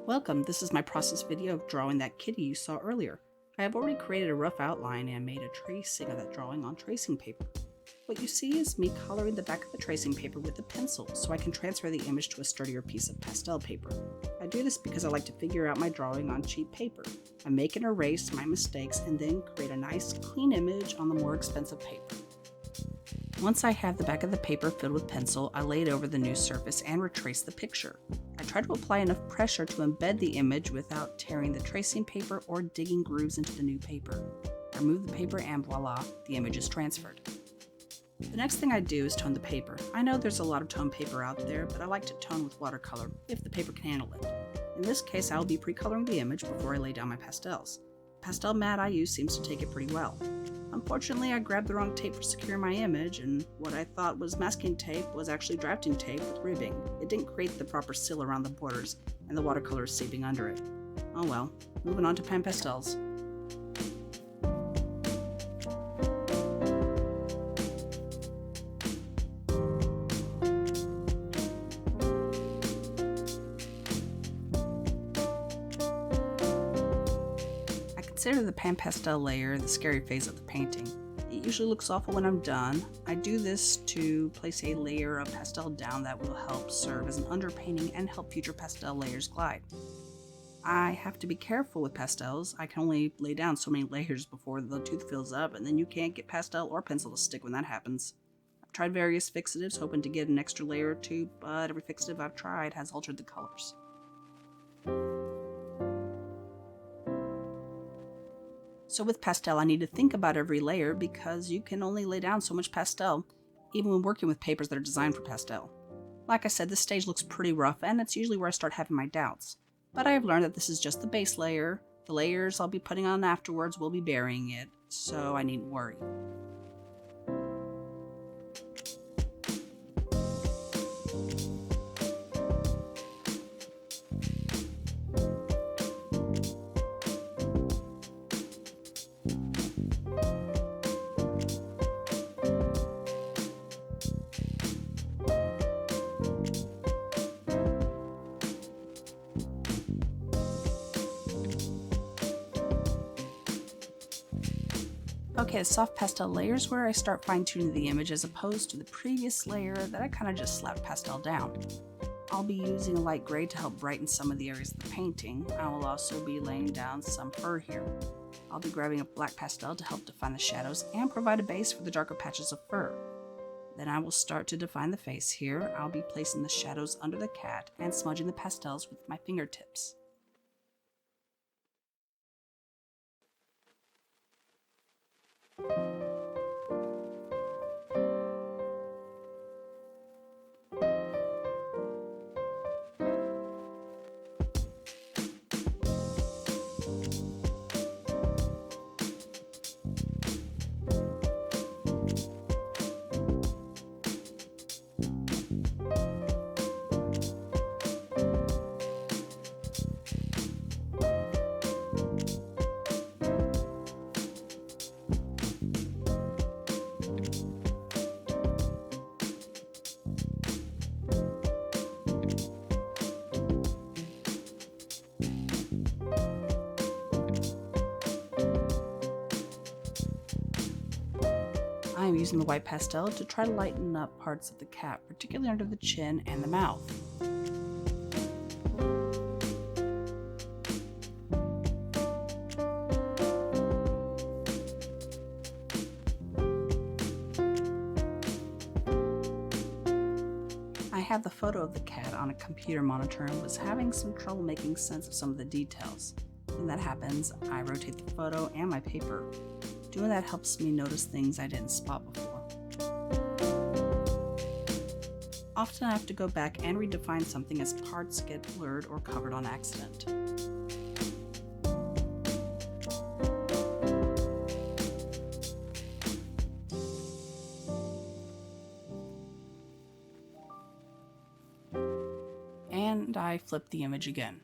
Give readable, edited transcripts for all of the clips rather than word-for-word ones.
Welcome, this is my process video of drawing that kitty you saw earlier. I have already created a rough outline and made a tracing of that drawing on tracing paper. What you see is me coloring the back of the tracing paper with a pencil so I can transfer the image to a sturdier piece of pastel paper. I do this because I like to figure out my drawing on cheap paper. I make and erase my mistakes and then create a nice clean image on the more expensive paper. Once I have the back of the paper filled with pencil, I lay it over the new surface and retrace the picture. I try to apply enough pressure to embed the image without tearing the tracing paper or digging grooves into the new paper. I remove the paper and voila, the image is transferred. The next thing I do is tone the paper. I know there's a lot of tone paper out there, but I like to tone with watercolor if the paper can handle it. In this case, I will be pre-coloring the image before I lay down my pastels. The pastel mat I use seems to take it pretty well. Unfortunately, I grabbed the wrong tape for securing my image, and what I thought was masking tape was actually drafting tape with ribbing. It didn't create the proper seal around the borders, and the watercolor is seeping under it. Oh well, moving on to pan pastels. I consider the pan pastel layer the scary phase of the painting. It usually looks awful when I'm done. I do this to place a layer of pastel down that will help serve as an underpainting and help future pastel layers glide. I have to be careful with pastels. I can only lay down so many layers before the tooth fills up, and then you can't get pastel or pencil to stick when that happens. I've tried various fixatives hoping to get an extra layer or two, but every fixative I've tried has altered the colors. So with pastel, I need to think about every layer because you can only lay down so much pastel, even when working with papers that are designed for pastel. Like I said, this stage looks pretty rough, and it's usually where I start having my doubts. But I have learned that this is just the base layer. The layers I'll be putting on afterwards will be burying it, so I needn't worry. Okay, the soft pastel layer is where I start fine-tuning the image as opposed to the previous layer that I kind of just slapped pastel down. I'll be using a light gray to help brighten some of the areas of the painting. I will also be laying down some fur here. I'll be grabbing a black pastel to help define the shadows and provide a base for the darker patches of fur. Then I will start to define the face here. I'll be placing the shadows under the cat and smudging the pastels with my fingertips. I am using the white pastel to try to lighten up parts of the cat, particularly under the chin and the mouth. I have the photo of the cat on a computer monitor and was having some trouble making sense of some of the details. When that happens, I rotate the photo and my paper. Doing that helps me notice things I didn't spot before. Often I have to go back and redefine something as parts get blurred or covered on accident. And I flip the image again.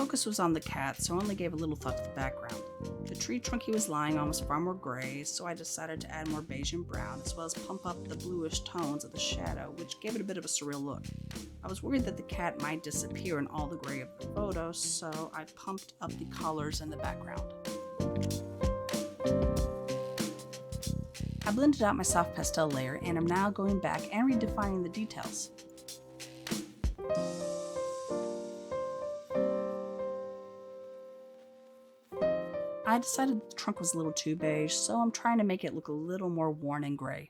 focus was on the cat, so I only gave a little thought to the background. The tree trunk he was lying on was far more gray, so I decided to add more beige and brown, as well as pump up the bluish tones of the shadow, which gave it a bit of a surreal look. I was worried that the cat might disappear in all the gray of the photo, so I pumped up the colors in the background. I blended out my soft pastel layer and am now going back and redefining the details. I decided the trunk was a little too beige, so I'm trying to make it look a little more worn and gray.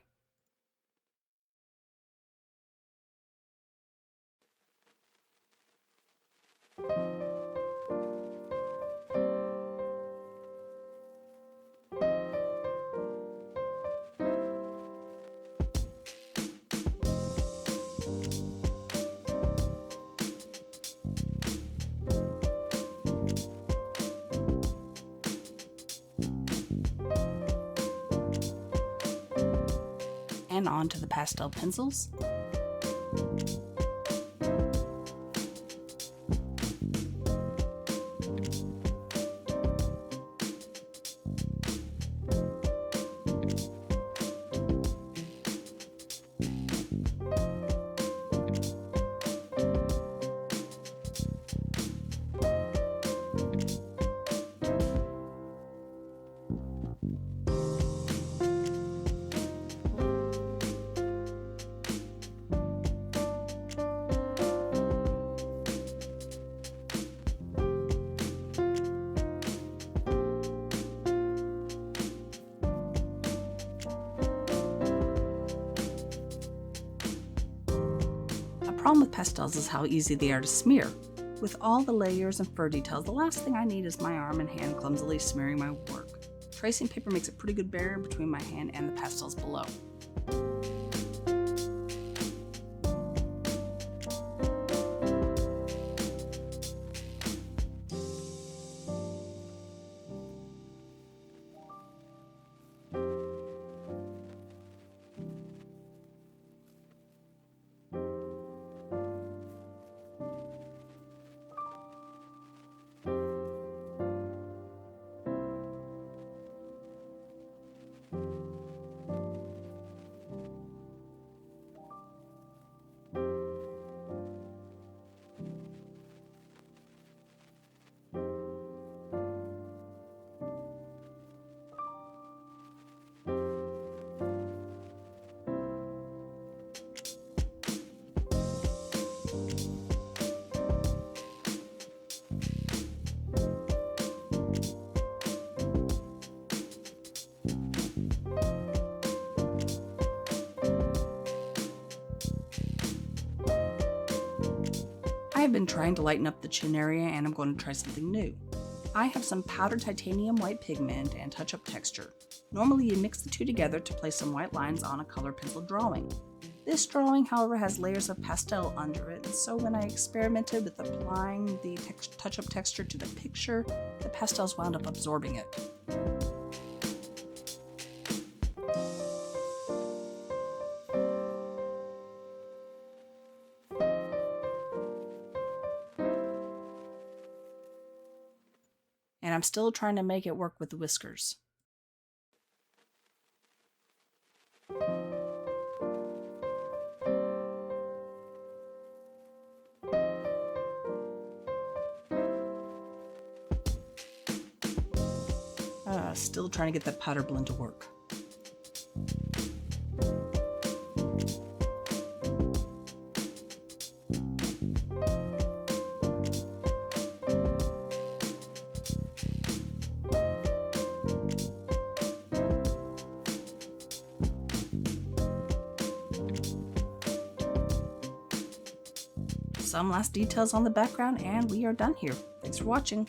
And on to the pastel pencils. The problem with pastels is how easy they are to smear. With all the layers and fur details, the last thing I need is my arm and hand clumsily smearing my work. Tracing paper makes a pretty good barrier between my hand and the pastels below. I have been trying to lighten up the chin area and I'm going to try something new. I have some powdered titanium white pigment and touch-up texture. Normally you mix the two together to place some white lines on a color pencil drawing. This drawing, however, has layers of pastel under it, and so when I experimented with applying the touch-up texture to the picture, the pastels wound up absorbing it. And I'm still trying to make it work with the whiskers. Still trying to get that powder blend to work. Some last details on the background and we are done here. Thanks for watching.